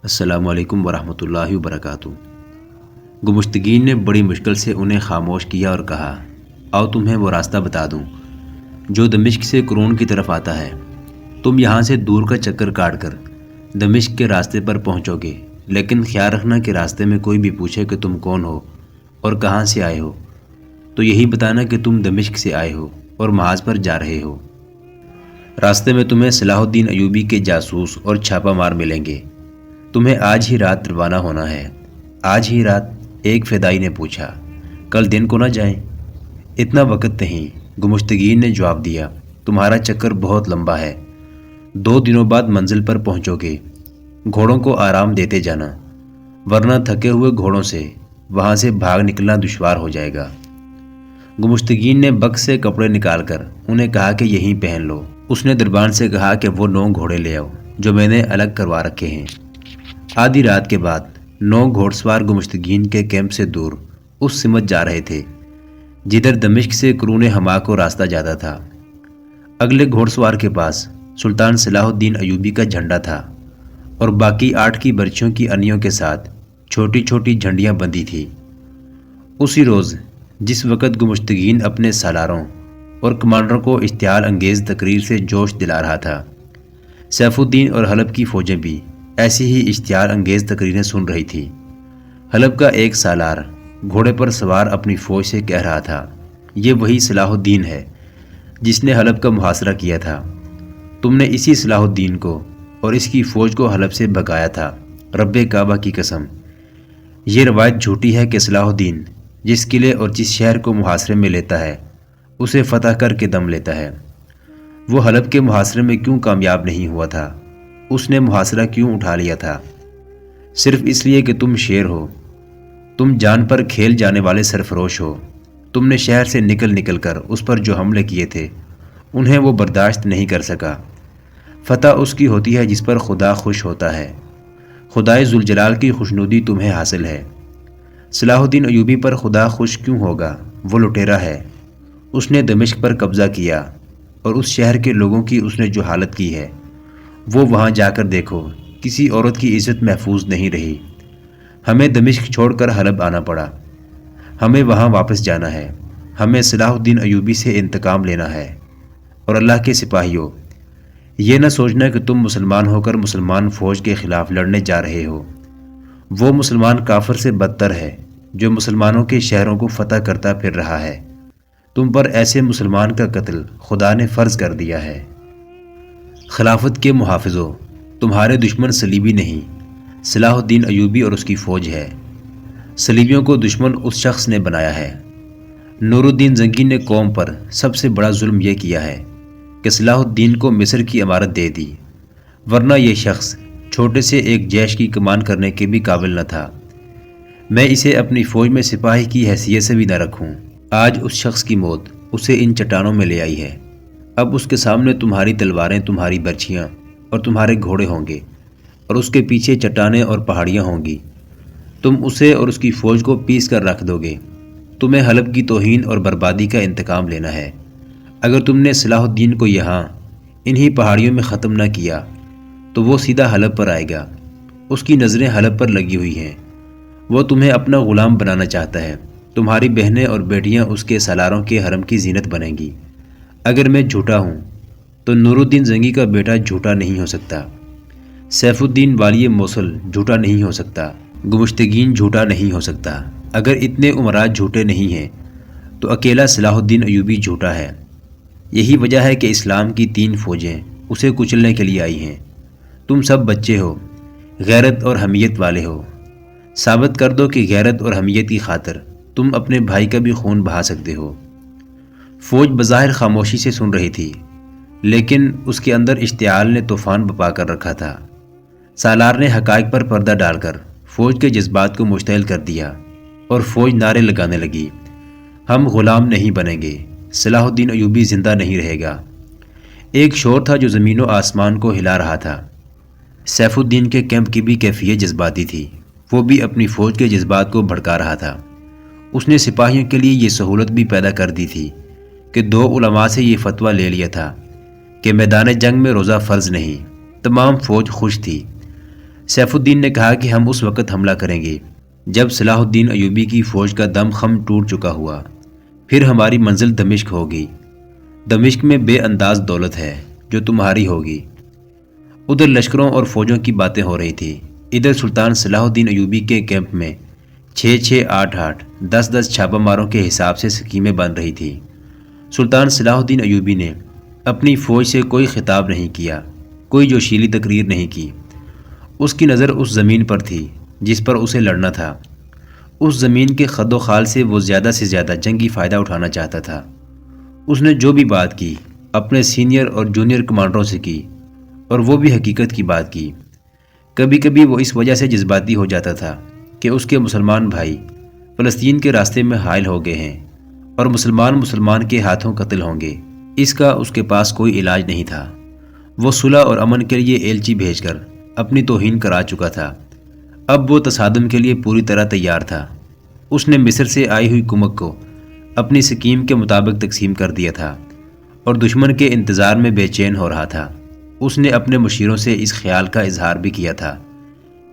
السلام علیکم ورحمۃ اللہ وبرکاتہ۔ گمشتگین نے بڑی مشکل سے انہیں خاموش کیا اور کہا، آؤ تمہیں وہ راستہ بتا دوں جو دمشق سے قرون کی طرف آتا ہے۔ تم یہاں سے دور کا چکر کاٹ کر دمشق کے راستے پر پہنچو گے، لیکن خیال رکھنا کہ راستے میں کوئی بھی پوچھے کہ تم کون ہو اور کہاں سے آئے ہو تو یہی بتانا کہ تم دمشق سے آئے ہو اور محاذ پر جا رہے ہو۔ راستے میں تمہیں صلاح الدین ایوبی کے جاسوس اور چھاپا مار ملیں گے۔ تمہیں آج ہی رات روانہ ہونا ہے۔ آج ہی رات؟ ایک فدائی نے پوچھا، کل دن کو نہ جائیں؟ اتنا وقت نہیں، گمشتگین نے جواب دیا، تمہارا چکر بہت لمبا ہے، 2 دنوں بعد منزل پر پہنچو گے۔ گھوڑوں کو آرام دیتے جانا، ورنہ تھکے ہوئے گھوڑوں سے وہاں سے بھاگ نکلنا دشوار ہو جائے گا۔ گمشتگین نے بکس سے کپڑے نکال کر انہیں کہا کہ یہیں پہن لو۔ اس نے دربان سے کہا کہ وہ 9 گھوڑے لے آؤ جو میں نے الگ کروا رکھے ہیں۔ آدھی رات کے بعد 9 گھوڑ سوار گمشتگین کے کیمپ سے دور اس سمت جا رہے تھے جدھر دمشق سے قرون ہما کو راستہ جاتا تھا۔ اگلے گھوڑ سوار کے پاس سلطان صلاح الدین ایوبی کا جھنڈا تھا اور باقی 8 کی برچھیوں کی انیوں کے ساتھ چھوٹی چھوٹی جھنڈیاں بندھی تھی۔ اسی روز جس وقت گمشتگین اپنے سالاروں اور کمانڈروں کو اشتعال انگیز تقریر سے جوش دلا رہا تھا، سیف الدین اور حلب کی فوجیں بھی ایسی ہی اشتعال انگیز تقریریں سن رہی تھی۔ حلب کا ایک سالار گھوڑے پر سوار اپنی فوج سے کہہ رہا تھا، یہ وہی صلاح الدین ہے جس نے حلب کا محاصرہ کیا تھا۔ تم نے اسی صلاح الدین کو اور اس کی فوج کو حلب سے بھگایا تھا، رب کعبہ کی قسم۔ یہ روایت جھوٹی ہے کہ صلاح الدین جس قلعے اور جس شہر کو محاصرے میں لیتا ہے اسے فتح کر کے دم لیتا ہے۔ وہ حلب کے محاصرے میں کیوں کامیاب نہیں ہوا تھا؟ اس نے محاصرہ کیوں اٹھا لیا تھا؟ صرف اس لیے کہ تم شیر ہو، تم جان پر کھیل جانے والے سرفروش ہو۔ تم نے شہر سے نکل کر اس پر جو حملے کیے تھے انہیں وہ برداشت نہیں کر سکا۔ فتح اس کی ہوتی ہے جس پر خدا خوش ہوتا ہے۔ خدائے ذوالجلال کی خوشنودی تمہیں حاصل ہے۔ صلاح الدین ایوبی پر خدا خوش کیوں ہوگا؟ وہ لٹیرا ہے، اس نے دمشق پر قبضہ کیا اور اس شہر کے لوگوں کی اس نے جو حالت کی ہے وہ وہاں جا کر دیکھو، کسی عورت کی عزت محفوظ نہیں رہی۔ ہمیں دمشق چھوڑ کر حلب آنا پڑا، ہمیں وہاں واپس جانا ہے، ہمیں صلاح الدین ایوبی سے انتقام لینا ہے۔ اور اللہ کے سپاہیوں، یہ نہ سوچنا کہ تم مسلمان ہو کر مسلمان فوج کے خلاف لڑنے جا رہے ہو۔ وہ مسلمان کافر سے بدتر ہے جو مسلمانوں کے شہروں کو فتح کرتا پھر رہا ہے۔ تم پر ایسے مسلمان کا قتل خدا نے فرض کر دیا ہے۔ خلافت کے محافظوں، تمہارے دشمن صلیبی نہیں، صلاح الدین ایوبی اور اس کی فوج ہے۔ صلیبیوں کو دشمن اس شخص نے بنایا ہے۔ نور الدین زنگی نے قوم پر سب سے بڑا ظلم یہ کیا ہے کہ صلاح الدین کو مصر کی امارت دے دی، ورنہ یہ شخص چھوٹے سے ایک جیش کی کمان کرنے کے بھی قابل نہ تھا۔ میں اسے اپنی فوج میں سپاہی کی حیثیت سے بھی نہ رکھوں۔ آج اس شخص کی موت اسے ان چٹانوں میں لے آئی ہے۔ اب اس کے سامنے تمہاری تلواریں، تمہاری برچھیاں اور تمہارے گھوڑے ہوں گے، اور اس کے پیچھے چٹانیں اور پہاڑیاں ہوں گی۔ تم اسے اور اس کی فوج کو پیس کر رکھ دو گے۔ تمہیں حلب کی توہین اور بربادی کا انتقام لینا ہے۔ اگر تم نے صلاح الدین کو یہاں انہی پہاڑیوں میں ختم نہ کیا تو وہ سیدھا حلب پر آئے گا۔ اس کی نظریں حلب پر لگی ہوئی ہیں، وہ تمہیں اپنا غلام بنانا چاہتا ہے۔ تمہاری بہنیں اور بیٹیاں اس کے سالاروں کے حرم کی زینت بنیں گی۔ اگر میں جھوٹا ہوں تو نور الدین زنگی کا بیٹا جھوٹا نہیں ہو سکتا، سیف الدین والی موصل جھوٹا نہیں ہو سکتا، گمشتگین جھوٹا نہیں ہو سکتا۔ اگر اتنے امراء جھوٹے نہیں ہیں تو اکیلا صلاح الدین ایوبی جھوٹا ہے۔ یہی وجہ ہے کہ اسلام کی 3 فوجیں اسے کچلنے کے لیے آئی ہیں۔ تم سب بچے ہو، غیرت اور حمیت والے ہو۔ ثابت کر دو کہ غیرت اور حمیت کی خاطر تم اپنے بھائی کا بھی خون بہا سکتے ہو۔ فوج بظاہر خاموشی سے سن رہی تھی، لیکن اس کے اندر اشتعال نے طوفان بپا کر رکھا تھا۔ سالار نے حقائق پر پردہ ڈال کر فوج کے جذبات کو مشتعل کر دیا اور فوج نعرے لگانے لگی، ہم غلام نہیں بنیں گے، صلاح الدین ایوبی زندہ نہیں رہے گا۔ ایک شور تھا جو زمین و آسمان کو ہلا رہا تھا۔ سیف الدین کے کیمپ کی بھی کیفیت جذباتی تھی، وہ بھی اپنی فوج کے جذبات کو بھڑکا رہا تھا۔ اس نے سپاہیوں کے لیے یہ سہولت بھی پیدا کر دی تھی کہ 2 علماء سے یہ فتویٰ لے لیا تھا کہ میدان جنگ میں روزہ فرض نہیں۔ تمام فوج خوش تھی۔ سیف الدین نے کہا کہ ہم اس وقت حملہ کریں گے جب صلاح الدین ایوبی کی فوج کا دم خم ٹوٹ چکا ہوا، پھر ہماری منزل دمشق ہوگی۔ دمشق میں بے انداز دولت ہے جو تمہاری ہوگی۔ ادھر لشکروں اور فوجوں کی باتیں ہو رہی تھی، ادھر سلطان صلاح الدین ایوبی کے کیمپ میں 6-6، 8-8، 10-10 چھاپہ ماروں کے حساب سے سکیمیں بن رہی تھی۔ سلطان صلاح الدین ایوبی نے اپنی فوج سے کوئی خطاب نہیں کیا، کوئی جوشیلی تقریر نہیں کی۔ اس کی نظر اس زمین پر تھی جس پر اسے لڑنا تھا۔ اس زمین کے خد و خال سے وہ زیادہ سے زیادہ جنگی فائدہ اٹھانا چاہتا تھا۔ اس نے جو بھی بات کی اپنے سینئر اور جونیئر کمانڈروں سے کی، اور وہ بھی حقیقت کی بات کی۔ کبھی کبھی وہ اس وجہ سے جذباتی ہو جاتا تھا کہ اس کے مسلمان بھائی فلسطین کے راستے میں حائل ہو گئے ہیں اور مسلمان کے ہاتھوں قتل ہوں گے۔ اس کا اس کے پاس کوئی علاج نہیں تھا۔ وہ صلح اور امن کے لیے ایلچی بھیج کر اپنی توہین کرا چکا تھا۔ اب وہ تصادم کے لیے پوری طرح تیار تھا۔ اس نے مصر سے آئی ہوئی کمک کو اپنی سکیم کے مطابق تقسیم کر دیا تھا اور دشمن کے انتظار میں بے چین ہو رہا تھا۔ اس نے اپنے مشیروں سے اس خیال کا اظہار بھی کیا تھا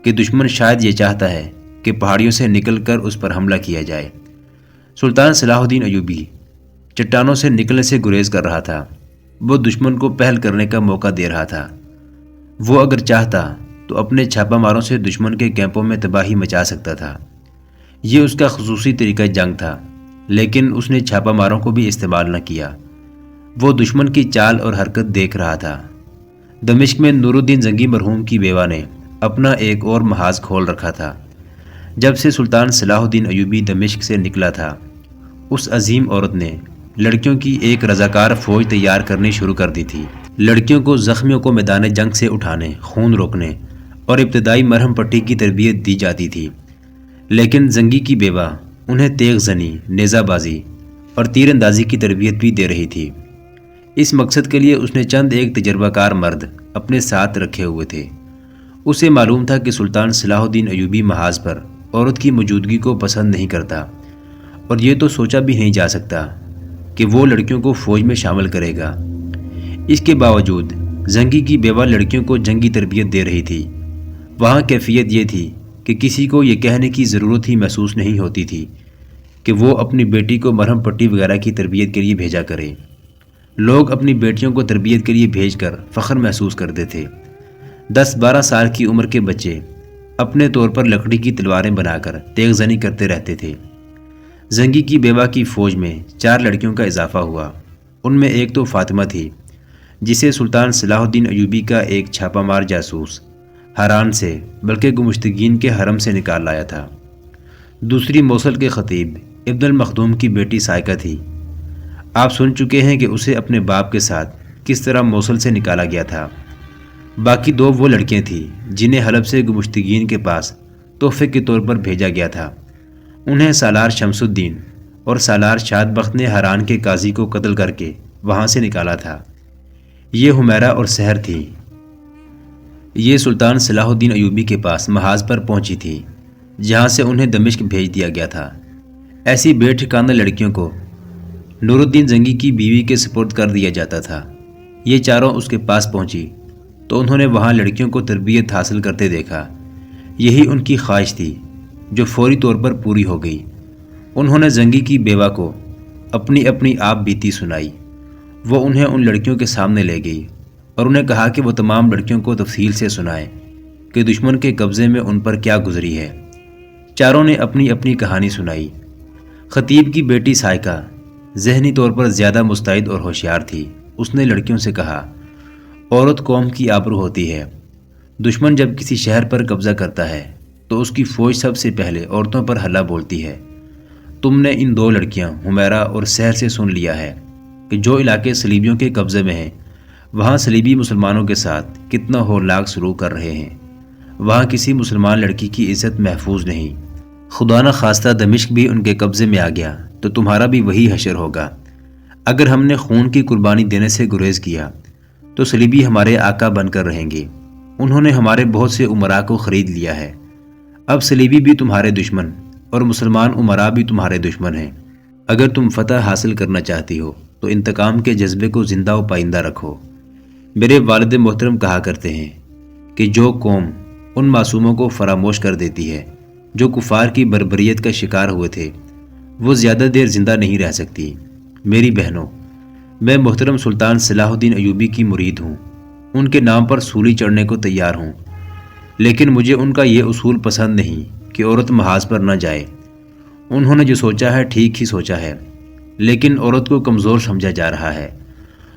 کہ دشمن شاید یہ چاہتا ہے کہ پہاڑیوں سے نکل کر اس پر حملہ کیا جائے۔ سلطان صلاح الدین ایوبی چٹانوں سے نکلنے سے گریز کر رہا تھا۔ وہ دشمن کو پہل کرنے کا موقع دے رہا تھا۔ وہ اگر چاہتا تو اپنے چھاپہ ماروں سے دشمن کے کیمپوں میں تباہی مچا سکتا تھا۔ یہ اس کا خصوصی طریقہ جنگ تھا، لیکن اس نے چھاپہ ماروں کو بھی استعمال نہ کیا۔ وہ دشمن کی چال اور حرکت دیکھ رہا تھا۔ دمشق میں نور الدین زنگی مرحوم کی بیوہ نے اپنا ایک اور محاذ کھول رکھا تھا۔ جب سے سلطان صلاح الدین ایوبی دمشق سے نکلا تھا، اس عظیم عورت نے لڑکیوں کی ایک رضاکار فوج تیار کرنی شروع کر دی تھی۔ لڑکیوں کو زخمیوں کو میدان جنگ سے اٹھانے، خون روکنے اور ابتدائی مرہم پٹی کی تربیت دی جاتی تھی، لیکن زنگی کی بیوہ انہیں تیغ زنی، نیزہ بازی اور تیر اندازی کی تربیت بھی دے رہی تھی۔ اس مقصد کے لیے اس نے چند ایک تجربہ کار مرد اپنے ساتھ رکھے ہوئے تھے۔ اسے معلوم تھا کہ سلطان صلاح الدین ایوبی محاذ پر عورت کی موجودگی کو پسند نہیں کرتا، اور یہ تو سوچا بھی نہیں جا سکتا کہ وہ لڑکیوں کو فوج میں شامل کرے گا۔ اس کے باوجود زنگی کی بیوہ لڑکیوں کو جنگی تربیت دے رہی تھی۔ وہاں کیفیت یہ تھی کہ کسی کو یہ کہنے کی ضرورت ہی محسوس نہیں ہوتی تھی کہ وہ اپنی بیٹی کو مرہم پٹی وغیرہ کی تربیت کے لیے بھیجا کرے۔ لوگ اپنی بیٹیوں کو تربیت کے لیے بھیج کر فخر محسوس کرتے تھے۔ 10-12 سال کی عمر کے بچے اپنے طور پر لکڑی کی تلواریں بنا کر تیغ زنی کرتے رہتے تھے۔ زنگی کی بیوہ کی فوج میں 4 لڑکیوں کا اضافہ ہوا۔ ان میں ایک تو فاطمہ تھی، جسے سلطان صلاح الدین ایوبی کا ایک چھاپہ مار جاسوس حران سے بلکہ گمشتگین کے حرم سے نکال لایا تھا۔ دوسری موصل کے خطیب ابن المخدوم کی بیٹی سائقہ تھی۔ آپ سن چکے ہیں کہ اسے اپنے باپ کے ساتھ کس طرح موصل سے نکالا گیا تھا۔ باقی 2 وہ لڑکیاں تھیں جنہیں حلب سے گمشتگین کے پاس تحفے کے طور پر بھیجا گیا تھا۔ انہیں سالار شمس الدین اور سالار شاد بخت نے حران کے قاضی کو قتل کر کے وہاں سے نکالا تھا۔ یہ حمیرہ اور سحر تھی۔ یہ سلطان صلاح الدین ایوبی کے پاس محاذ پر پہنچی تھی، جہاں سے انہیں دمشق بھیج دیا گیا تھا۔ ایسی بے ٹھکانہ لڑکیوں کو نور الدین زنگی کی بیوی کے سپرد کر دیا جاتا تھا۔ یہ چاروں اس کے پاس پہنچی تو انہوں نے وہاں لڑکیوں کو تربیت حاصل کرتے دیکھا۔ یہی ان کی خواہش تھی جو فوری طور پر پوری ہو گئی۔ انہوں نے زنگی کی بیوہ کو اپنی اپنی آپ بیتی سنائی۔ وہ انہیں ان لڑکیوں کے سامنے لے گئی اور انہیں کہا کہ وہ تمام لڑکیوں کو تفصیل سے سنائیں کہ دشمن کے قبضے میں ان پر کیا گزری ہے۔ چاروں نے اپنی اپنی کہانی سنائی۔ خطیب کی بیٹی سائقہ ذہنی طور پر زیادہ مستعد اور ہوشیار تھی۔ اس نے لڑکیوں سے کہا، عورت قوم کی آبرو ہوتی ہے۔ دشمن جب کسی شہر پر قبضہ کرتا ہے تو اس کی فوج سب سے پہلے عورتوں پر حلہ بولتی ہے۔ تم نے ان 2 لڑکیاں حمیرہ اور سحر سے سن لیا ہے کہ جو علاقے صلیبیوں کے قبضے میں ہیں وہاں صلیبی مسلمانوں کے ساتھ کتنا ہولناک سلوک کر رہے ہیں۔ وہاں کسی مسلمان لڑکی کی عزت محفوظ نہیں۔ خدا نہ خواستہ دمشق بھی ان کے قبضے میں آ گیا تو تمہارا بھی وہی حشر ہوگا۔ اگر ہم نے خون کی قربانی دینے سے گریز کیا تو صلیبی ہمارے آقا بن کر رہیں گے۔ انہوں نے ہمارے بہت سے امراء کو خرید لیا ہے۔ اب صلیبی بھی تمہارے دشمن اور مسلمان امراء بھی تمہارے دشمن ہیں۔ اگر تم فتح حاصل کرنا چاہتی ہو تو انتقام کے جذبے کو زندہ و پائندہ رکھو۔ میرے والد محترم کہا کرتے ہیں کہ جو قوم ان معصوموں کو فراموش کر دیتی ہے جو کفار کی بربریت کا شکار ہوئے تھے، وہ زیادہ دیر زندہ نہیں رہ سکتی۔ میری بہنوں، میں محترم سلطان صلاح الدین ایوبی کی مرید ہوں، ان کے نام پر سولی چڑھنے کو تیار ہوں، لیکن مجھے ان کا یہ اصول پسند نہیں کہ عورت محاذ پر نہ جائے۔ انہوں نے جو سوچا ہے ٹھیک ہی سوچا ہے، لیکن عورت کو کمزور سمجھا جا رہا ہے۔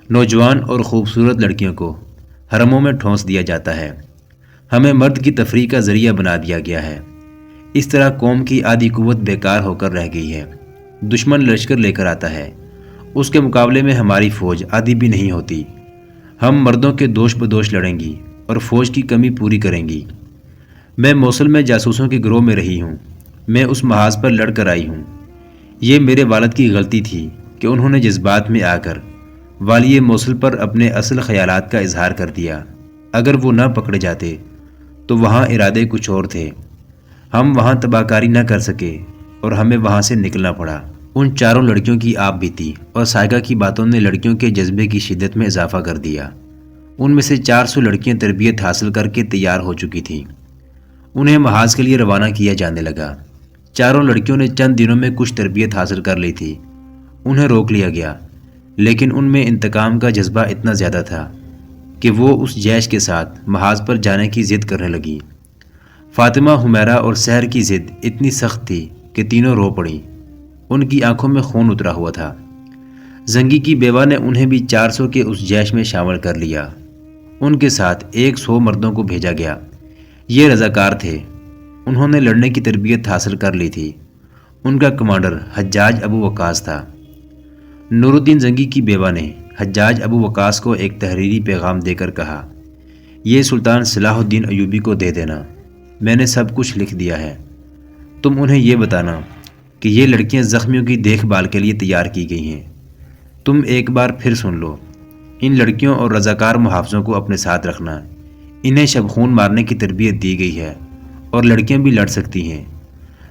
نوجوان اور خوبصورت لڑکیوں کو حرموں میں ٹھونس دیا جاتا ہے، ہمیں مرد کی تفریح کا ذریعہ بنا دیا گیا ہے۔ اس طرح قوم کی آدھی قوت بیکار ہو کر رہ گئی ہے۔ دشمن لشکر لے کر آتا ہے، اس کے مقابلے میں ہماری فوج آدھی بھی نہیں ہوتی۔ ہم مردوں کے دوش بدوش لڑیں گی اور فوج کی کمی پوری کریں گی۔ میں موصل میں جاسوسوں کے گروہ میں رہی ہوں، میں اس محاذ پر لڑ کر آئی ہوں۔ یہ میرے والد کی غلطی تھی کہ انہوں نے جذبات میں آ کر والی موصل پر اپنے اصل خیالات کا اظہار کر دیا۔ اگر وہ نہ پکڑے جاتے تو وہاں ارادے کچھ اور تھے، ہم وہاں تباہ کاری نہ کر سکے اور ہمیں وہاں سے نکلنا پڑا۔ ان چاروں لڑکیوں کی آپ بیتی اور سائقہ کی باتوں نے لڑکیوں کے جذبے کی شدت میں اضافہ کر دیا۔ ان میں سے 400 لڑکیاں تربیت حاصل کر کے تیار ہو چکی تھیں۔ انہیں محاذ کے لیے روانہ کیا جانے لگا۔ چاروں لڑکیوں نے چند دنوں میں کچھ تربیت حاصل کر لی تھی۔ انہیں روک لیا گیا، لیکن ان میں انتقام کا جذبہ اتنا زیادہ تھا کہ وہ اس جیش کے ساتھ محاذ پر جانے کی ضد کرنے لگیں۔ فاطمہ، حمیرہ اور سحر کی ضد اتنی سخت تھی کہ تینوں رو پڑیں۔ ان کی آنکھوں میں خون اترا ہوا تھا۔ زنگی کی بیوہ نے انہیں بھی 400 کے اس جیش میں شامل کر لیا۔ ان کے ساتھ 100 مردوں کو بھیجا گیا۔ یہ رضاکار تھے، انہوں نے لڑنے کی تربیت حاصل کر لی تھی۔ ان کا کمانڈر حجاج ابو وقاص تھا۔ نور الدین زنگی کی بیوہ نے حجاج ابو وقاص کو ایک تحریری پیغام دے کر کہا، یہ سلطان صلاح الدین ایوبی کو دے دینا، میں نے سب کچھ لکھ دیا ہے۔ تم انہیں یہ بتانا کہ یہ لڑکیاں زخمیوں کی دیکھ بھال کے لیے تیار کی گئی ہیں۔ تم ایک بار پھر سن لو، ان لڑکیوں اور رضاکار محافظوں کو اپنے ساتھ رکھنا۔ انہیں شبخون مارنے کی تربیت دی گئی ہے اور لڑکیاں بھی لڑ سکتی ہیں۔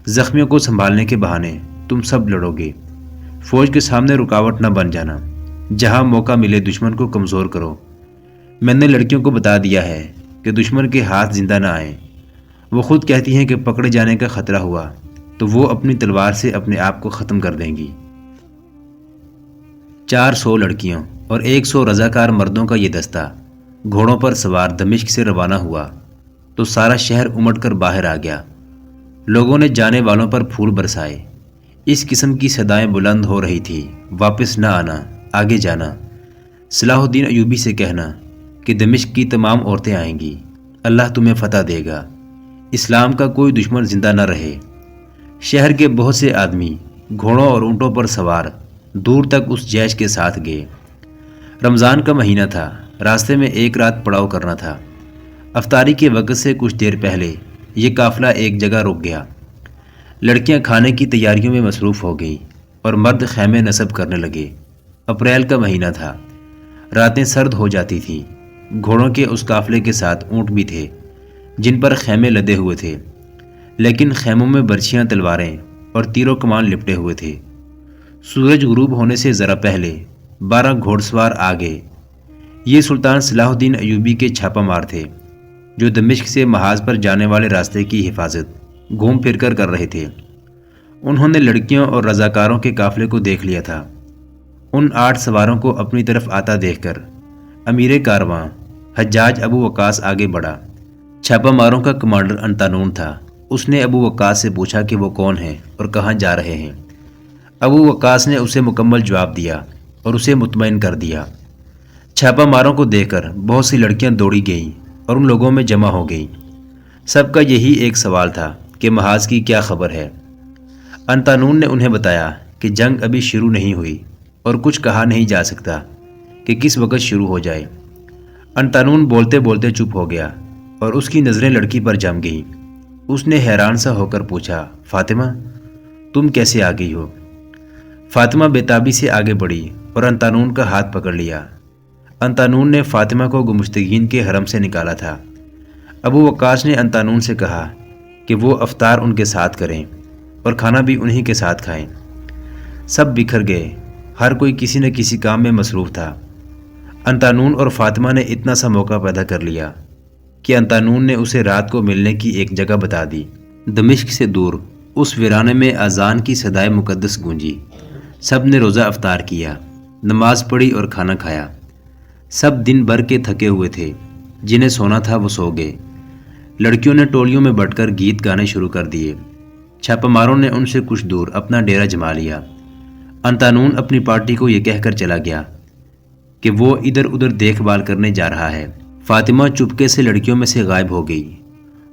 زخمیوں کو سنبھالنے کے بہانے تم سب لڑو گے۔ فوج کے سامنے رکاوٹ نہ بن جانا، جہاں موقع ملے دشمن کو کمزور کرو۔ میں نے لڑکیوں کو بتا دیا ہے کہ دشمن کے ہاتھ زندہ نہ آئیں۔ وہ خود کہتی ہیں کہ پکڑے جانے کا خطرہ ہوا تو وہ اپنی تلوار سے اپنے آپ کو ختم کر دیں گی۔ 400 لڑکیوں اور 100 رضاکار مردوں کا یہ دستہ گھوڑوں پر سوار دمشق سے روانہ ہوا تو سارا شہر امٹ کر باہر آ گیا۔ لوگوں نے جانے والوں پر پھول برسائے۔ اس قسم کی صدائیں بلند ہو رہی تھی، واپس نہ آنا، آگے جانا، صلاح الدین ایوبی سے کہنا کہ دمشق کی تمام عورتیں آئیں گی، اللہ تمہیں فتح دے گا، اسلام کا کوئی دشمن زندہ نہ رہے۔ شہر کے بہت سے آدمی گھوڑوں اور اونٹوں پر سوار دور تک اس جیش کے ساتھ گئے۔ رمضان کا مہینہ تھا، راستے میں ایک رات پڑاؤ کرنا تھا۔ افطاری کے وقت سے کچھ دیر پہلے یہ قافلہ ایک جگہ رک گیا۔ لڑکیاں کھانے کی تیاریوں میں مصروف ہو گئیں اور مرد خیمے نصب کرنے لگے۔ اپریل کا مہینہ تھا، راتیں سرد ہو جاتی تھیں۔ گھوڑوں کے اس قافلے کے ساتھ اونٹ بھی تھے جن پر خیمے لدے ہوئے تھے، لیکن خیموں میں برچھیاں، تلواریں اور تیر و کمان لپٹے ہوئے تھے۔ سورج غروب ہونے سے ذرا پہلے 12 گھوڑ سوار آ گئے۔ یہ سلطان صلاح الدین ایوبی کے چھاپا مار تھے جو دمشق سے محاذ پر جانے والے راستے کی حفاظت گھوم پھر کر رہے تھے۔ انہوں نے لڑکیوں اور رضاکاروں کے قافلے کو دیکھ لیا تھا۔ ان 8 سواروں کو اپنی طرف آتا دیکھ کر امیر کارواں حجاج ابو وقاص آگے بڑھا۔ چھاپا ماروں کا کمانڈر انتانون تھا۔ اس نے ابو وقاص سے پوچھا کہ وہ کون ہیں اور کہاں جا رہے ہیں۔ ابو وقاص نے اسے مکمل جواب دیا اور اسے مطمئن کر دیا۔ چھاپا ماروں کو دیکھ کر بہت سی لڑکیاں دوڑی گئیں اور ان لوگوں میں جمع ہو گئیں۔ سب کا یہی ایک سوال تھا کہ محاذ کی کیا خبر ہے۔ انتانون نے انہیں بتایا کہ جنگ ابھی شروع نہیں ہوئی اور کچھ کہا نہیں جا سکتا کہ کس وقت شروع ہو جائے۔ انتانون بولتے بولتے چپ ہو گیا اور اس کی نظریں لڑکی پر جم گئیں۔ اس نے حیران سا ہو کر پوچھا، فاطمہ تم کیسے آ گئی ہو؟ فاطمہ بےتابی سے آگے بڑھی اور انتانون کا ہاتھ پکڑ لیا۔ انتانون نے فاطمہ کو گمشتگین کے حرم سے نکالا تھا۔ ابو وقاص نے انتانون سے کہا کہ وہ افطار ان کے ساتھ کریں اور کھانا بھی انہی کے ساتھ کھائیں۔ سب بکھر گئے، ہر کوئی کسی نہ کسی کام میں مصروف تھا۔ انتانون اور فاطمہ نے اتنا سا موقع پیدا کر لیا کہ انتانون نے اسے رات کو ملنے کی ایک جگہ بتا دی۔ دمشق سے دور اس ویرانے میں اذان کی صدائے مقدس گونجی۔ سب نے روزہ افطار کیا، نماز پڑھی اور کھانا کھایا۔ سب دن بھر کے تھکے ہوئے تھے، جنہیں سونا تھا وہ سو گئے۔ لڑکیوں نے ٹولیوں میں بٹ کر گیت گانے شروع کر دیے۔ چھاپہ ماروں نے ان سے کچھ دور اپنا ڈیرا جما لیا۔ انتانون اپنی پارٹی کو یہ کہہ کر چلا گیا کہ وہ ادھر ادھر دیکھ بھال کرنے جا رہا ہے۔ فاطمہ چپکے سے لڑکیوں میں سے غائب ہو گئی۔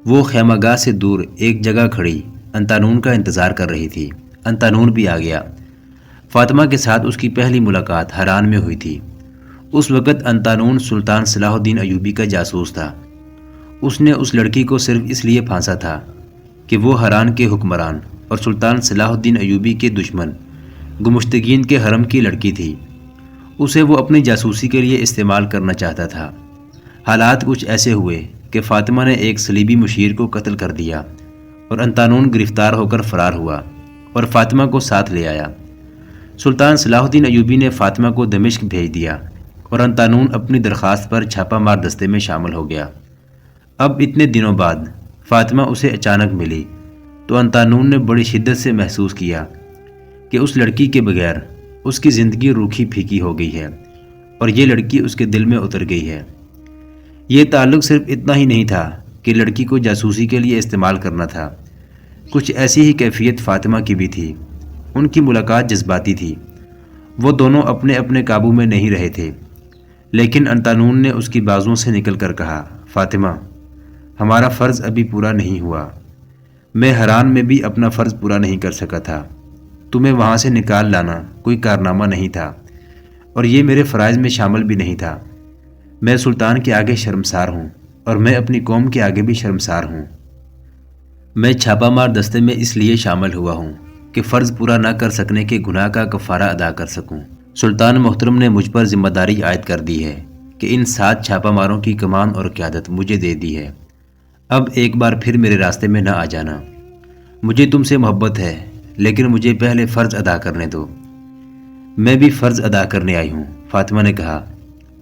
وہ خیمہ گاہ سے دور ایک جگہ کھڑی انتانون کا انتظار کر رہی تھی۔ انتانون بھی آ گیا۔ فاطمہ کے ساتھ اس کی پہلی ملاقات حران میں ہوئی تھی۔ اس وقت انتانون سلطان صلاح الدین ایوبی کا جاسوس تھا۔ اس نے اس لڑکی کو صرف اس لیے پھانسا تھا کہ وہ حران کے حکمران اور سلطان صلاح الدین ایوبی کے دشمن گمشتگین کے حرم کی لڑکی تھی۔ اسے وہ اپنی جاسوسی کے لیے استعمال کرنا چاہتا تھا۔ حالات کچھ ایسے ہوئے کہ فاطمہ نے ایک صلیبی مشیر کو قتل کر دیا اور انتانون گرفتار ہو کر فرار ہوا اور فاطمہ کو ساتھ لے آیا۔ سلطان صلاح الدین ایوبی نے فاطمہ کو دمشق بھیج دیا اور انتانون اپنی درخواست پر چھاپہ مار دستے میں شامل ہو گیا۔ اب اتنے دنوں بعد فاطمہ اسے اچانک ملی تو انتانون نے بڑی شدت سے محسوس کیا کہ اس لڑکی کے بغیر اس کی زندگی روکھی پھیکی ہو گئی ہے اور یہ لڑکی اس کے دل میں اتر گئی ہے۔ یہ تعلق صرف اتنا ہی نہیں تھا کہ لڑکی کو جاسوسی کے لیے استعمال کرنا تھا، کچھ ایسی ہی کیفیت فاطمہ کی بھی تھی۔ ان کی ملاقات جذباتی تھی، وہ دونوں اپنے اپنے قابو میں نہیں رہے تھے۔ لیکن انتانون نے اس کی بازوؤں سے نکل کر کہا، فاطمہ، ہمارا فرض ابھی پورا نہیں ہوا۔ میں حران میں بھی اپنا فرض پورا نہیں کر سکا تھا۔ تمہیں وہاں سے نکال لانا کوئی کارنامہ نہیں تھا اور یہ میرے فرائض میں شامل بھی نہیں تھا۔ میں سلطان کے آگے شرمسار ہوں اور میں اپنی قوم کے آگے بھی شرمسار ہوں۔ میں چھاپہ مار دستے میں اس لیے شامل ہوا ہوں کہ فرض پورا نہ کر سکنے کے گناہ کا کفارہ ادا کر سکوں۔ سلطان محترم نے مجھ پر ذمہ داری عائد کر دی ہے کہ ان 7 چھاپہ ماروں کی کمان اور قیادت مجھے دے دی ہے۔ اب ایک بار پھر میرے راستے میں نہ آ جانا۔ مجھے تم سے محبت ہے، لیکن مجھے پہلے فرض ادا کرنے دو۔ میں بھی فرض ادا کرنے آئی ہوں، فاطمہ نے کہا۔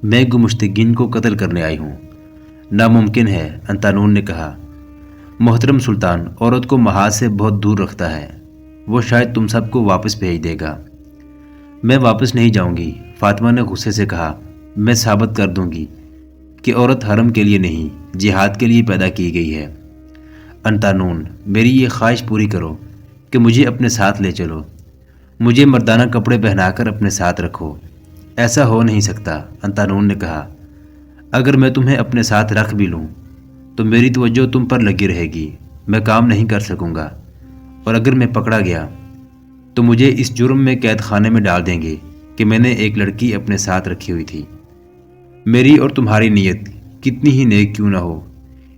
میں گمشتگین کو قتل کرنے آئی ہوں۔ ناممکن ہے، انتانون نے کہا۔ محترم سلطان عورت کو محاذ سے بہت دور رکھتا ہے، وہ شاید تم سب کو واپس بھیج دے گا۔ میں واپس نہیں جاؤں گی، فاطمہ نے غصے سے کہا۔ میں ثابت کر دوں گی کہ عورت حرم کے لیے نہیں، جہاد کے لیے پیدا کی گئی ہے۔ انتانون، میری یہ خواہش پوری کرو کہ مجھے اپنے ساتھ لے چلو۔ مجھے مردانہ کپڑے پہنا کر اپنے ساتھ رکھو۔ ایسا ہو نہیں سکتا، انتانون نے کہا۔ اگر میں تمہیں اپنے ساتھ رکھ بھی لوں تو میری توجہ تم پر لگی رہے گی، میں کام نہیں کر سکوں گا، اور اگر میں پکڑا گیا تو مجھے اس جرم میں قید خانے میں ڈال دیں گے کہ میں نے ایک لڑکی اپنے ساتھ رکھی ہوئی تھی۔ میری اور تمہاری نیت کتنی ہی نیک کیوں نہ ہو،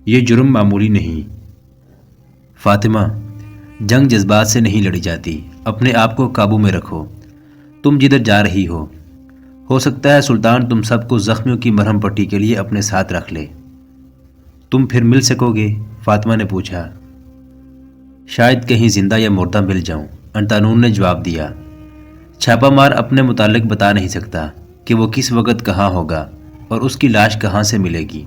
یہ جرم معمولی نہیں۔ فاطمہ، جنگ جذبات سے نہیں لڑی جاتی، اپنے آپ کو قابو میں رکھو۔ تم جدھر جا رہی ہو سکتا ہے سلطان تم سب کو زخمیوں کی مرہم پٹی کے لیے اپنے ساتھ رکھ لے۔ تم پھر مل سکو گے؟ فاطمہ نے پوچھا۔ شاید کہیں زندہ یا مردہ مل جاؤں، انتانون نے جواب دیا۔ چھاپہ مار اپنے متعلق بتا نہیں سکتا کہ وہ کس وقت کہاں ہوگا اور اس کی لاش کہاں سے ملے گی۔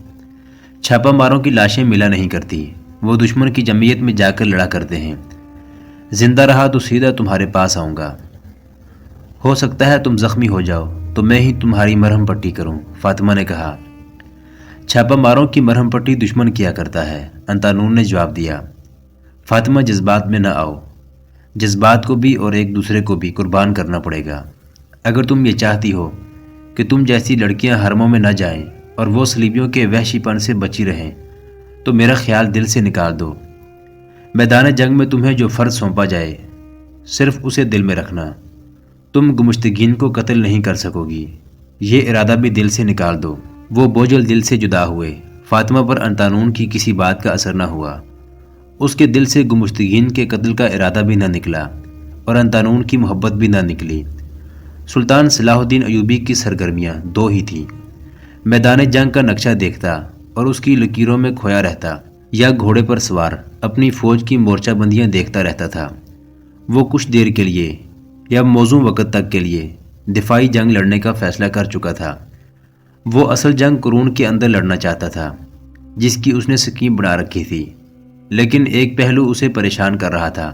چھاپہ ماروں کی لاشیں ملا نہیں کرتی، وہ دشمن کی جمعیت میں جا کر لڑا کرتے ہیں۔ زندہ رہا تو سیدھا تمہارے پاس آؤں گا۔ ہو سکتا ہے تم زخمی ہو جاؤ تو میں ہی تمہاری مرہم پٹی کروں، فاطمہ نے کہا۔ چھاپہ ماروں کی مرہم پٹی دشمن کیا کرتا ہے، انتانون نے جواب دیا۔ فاطمہ، جذبات میں نہ آؤ، جذبات کو بھی اور ایک دوسرے کو بھی قربان کرنا پڑے گا۔ اگر تم یہ چاہتی ہو کہ تم جیسی لڑکیاں حرموں میں نہ جائیں اور وہ صلیبیوں کے وحشی پن سے بچی رہیں تو میرا خیال دل سے نکال دو۔ میدان جنگ میں تمہیں جو فرض سونپا جائے صرف اسے دل میں رکھنا۔ تم گمشتگین کو قتل نہیں کر سکو گی، یہ ارادہ بھی دل سے نکال دو۔ وہ بوجھل دل سے جدا ہوئے۔ فاطمہ پر انتانون کی کسی بات کا اثر نہ ہوا۔ اس کے دل سے گمشتگین کے قتل کا ارادہ بھی نہ نکلا اور انتانون کی محبت بھی نہ نکلی۔ سلطان صلاح الدین ایوبی کی سرگرمیاں 2 ہی تھیں، میدان جنگ کا نقشہ دیکھتا اور اس کی لکیروں میں کھویا رہتا، یا گھوڑے پر سوار اپنی فوج کی مورچہ بندیاں دیکھتا رہتا تھا۔ وہ کچھ دیر کے لیے یا موزوں وقت تک کے لیے دفاعی جنگ لڑنے کا فیصلہ کر چکا تھا۔ وہ اصل جنگ قرون کے اندر لڑنا چاہتا تھا۔ جس کی اس نے سکیم بنا رکھی تھی، لیکن ایک پہلو اسے پریشان کر رہا تھا۔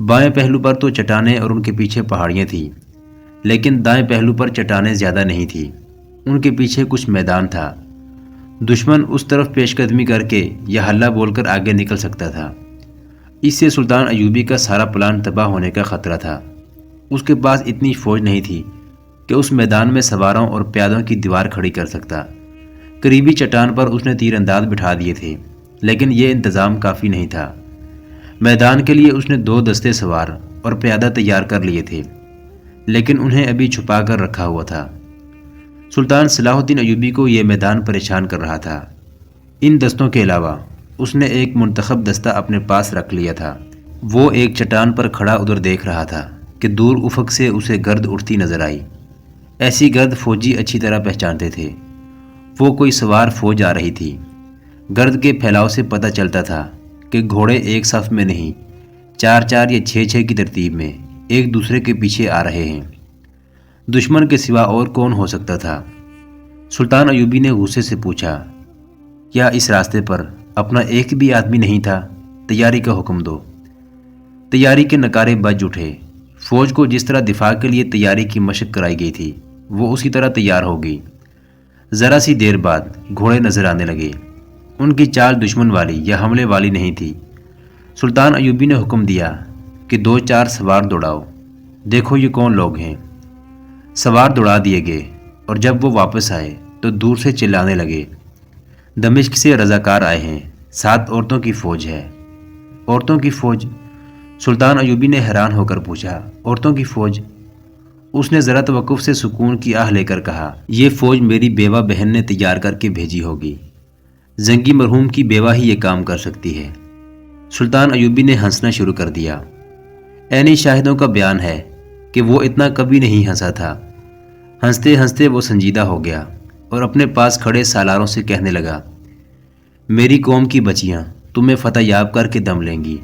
بائیں پہلو پر تو چٹانیں اور ان کے پیچھے پہاڑیاں تھیں، لیکن دائیں پہلو پر چٹانیں زیادہ نہیں تھیں، ان کے پیچھے کچھ میدان تھا۔ دشمن اس طرف پیش قدمی کر کے یا حلہ بول کر آگے نکل سکتا تھا۔ اس سے سلطان ایوبی کا سارا پلان تباہ ہونے کا خطرہ تھا۔ اس کے پاس اتنی فوج نہیں تھی کہ اس میدان میں سواروں اور پیادوں کی دیوار کھڑی کر سکتا۔ قریبی چٹان پر اس نے تیر انداز بٹھا دیے تھے، لیکن یہ انتظام کافی نہیں تھا۔ میدان کے لیے اس نے 2 دستے سوار اور پیادہ تیار کر لیے تھے، لیکن انہیں ابھی چھپا کر رکھا ہوا تھا۔ سلطان صلاح الدین ایوبی کو یہ میدان پریشان کر رہا تھا۔ ان دستوں کے علاوہ اس نے ایک منتخب دستہ اپنے پاس رکھ لیا تھا۔ وہ ایک چٹان پر کھڑا ادھر دیکھ رہا تھا کہ دور افق سے اسے گرد اٹھتی نظر آئی۔ ایسی گرد فوجی اچھی طرح پہچانتے تھے۔ وہ کوئی سوار فوج آ رہی تھی۔ گرد کے پھیلاؤ سے پتہ چلتا تھا کہ گھوڑے ایک صف میں نہیں، 4 یا 6 کی ترتیب میں ایک دوسرے کے پیچھے آ رہے ہیں۔ دشمن کے سوا اور کون ہو سکتا تھا؟ سلطان ایوبی نے غصے سے پوچھا، کیا اس راستے پر اپنا ایک بھی آدمی نہیں تھا؟ تیاری کا حکم دو۔ تیاری کے نعرے بج اٹھے۔ فوج کو جس طرح دفاع کے لیے تیاری کی مشق کرائی گئی تھی، وہ اسی طرح تیار ہو گئی۔ ذرا سی دیر بعد گھوڑے نظر آنے لگے۔ ان کی چال دشمن والی یا حملے والی نہیں تھی۔ سلطان ایوبی نے حکم دیا کہ 2-4 سوار دوڑاؤ، دیکھو یہ کون لوگ ہیں۔ سوار دوڑا دیے گئے، اور جب وہ واپس آئے تو دور سے چلانے لگے، دمشق سے رضاکار آئے ہیں، 7 عورتوں کی فوج ہے۔ عورتوں کی فوج؟ سلطان ایوبی نے حیران ہو کر پوچھا، عورتوں کی فوج؟ اس نے ذرا توقف سے سکون کی آہ لے کر کہا، یہ فوج میری بیوہ بہن نے تیار کر کے بھیجی ہوگی۔ زنگی مرحوم کی بیوہ ہی یہ کام کر سکتی ہے۔ سلطان ایوبی نے ہنسنا شروع کر دیا۔ عینی شاہدوں کا بیان ہے کہ وہ اتنا کبھی نہیں ہنسا تھا۔ ہنستے ہنستے وہ سنجیدہ ہو گیا اور اپنے پاس کھڑے سالاروں سے کہنے لگا، میری قوم کی بچیاں تمہیں فتح یاب کر کے دم لیں گی۔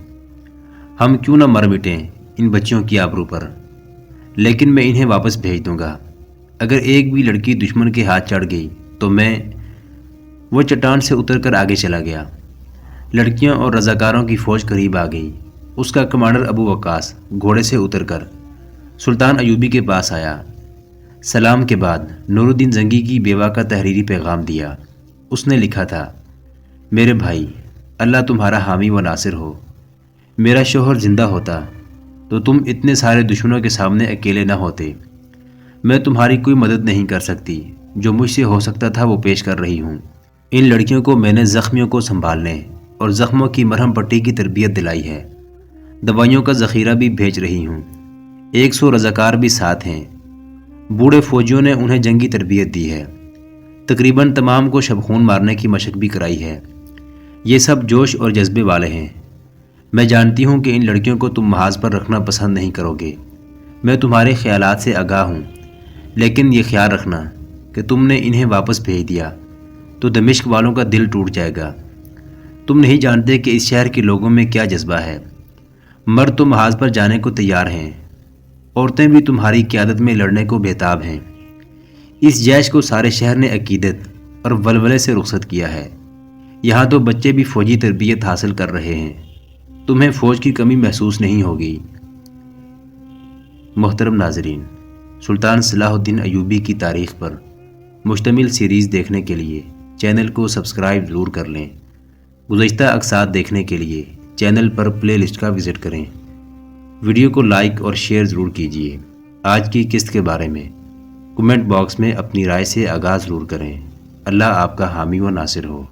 ہم کیوں نہ مر مٹیں ان بچیوں کی آبرو پر، لیکن میں انہیں واپس بھیج دوں گا۔ اگر ایک بھی لڑکی دشمن کے ہاتھ چڑھ گئی تو میں… وہ چٹان سے اتر کر آگے چلا گیا۔ لڑکیاں اور رضاکاروں کی فوج قریب آ گئی۔ اس کا کمانڈر ابو وقاص گھوڑے سے اتر کر سلطان ایوبی کے پاس آیا۔ سلام کے بعد نور الدین زنگی کی بیوہ کا تحریری پیغام دیا۔ اس نے لکھا تھا، میرے بھائی، اللہ تمہارا حامی و ناصر ہو۔ میرا شوہر زندہ ہوتا تو تم اتنے سارے دشمنوں کے سامنے اکیلے نہ ہوتے۔ میں تمہاری کوئی مدد نہیں کر سکتی، جو مجھ سے ہو سکتا تھا وہ پیش کر رہی ہوں۔ ان لڑکیوں کو میں نے زخمیوں کو سنبھالنے اور زخموں کی مرہم پٹی کی تربیت دلائی ہے۔ دوائیوں کا ذخیرہ بھی بھیج رہی ہوں۔ 100 رضاکار بھی ساتھ ہیں۔ بوڑھے فوجیوں نے انہیں جنگی تربیت دی ہے۔ تقریباً تمام کو شبخون مارنے کی مشق بھی کرائی ہے۔ یہ سب جوش اور جذبے والے ہیں۔ میں جانتی ہوں کہ ان لڑکیوں کو تم محاذ پر رکھنا پسند نہیں کرو گے۔ میں تمہارے خیالات سے آگاہ ہوں، لیکن یہ خیال رکھنا کہ تم نے انہیں واپس بھیج دیا تو دمشق والوں کا دل ٹوٹ جائے گا۔ تم نہیں جانتے کہ اس شہر کے لوگوں میں کیا جذبہ ہے۔ مرد تو محاذ پر جانے کو تیار ہیں، عورتیں بھی تمہاری قیادت میں لڑنے کو بےتاب ہیں۔ اس جیش کو سارے شہر نے عقیدت اور ولولے سے رخصت کیا ہے۔ یہاں تو بچے بھی فوجی تربیت حاصل کر رہے ہیں۔ تمہیں فوج کی کمی محسوس نہیں ہوگی۔ محترم ناظرین، سلطان صلاح الدین ایوبی کی تاریخ پر مشتمل سیریز دیکھنے کے لیے چینل کو سبسکرائب ضرور کر لیں۔ گزشتہ اقساط دیکھنے کے لیے چینل پر پلے لسٹ کا وزٹ کریں۔ ویڈیو کو لائک اور شیئر ضرور کیجیے۔ آج کی قسط کے بارے میں کمنٹ باکس میں اپنی رائے سے آغاز ضرور کریں۔ اللہ آپ کا حامی و ناصر ہو۔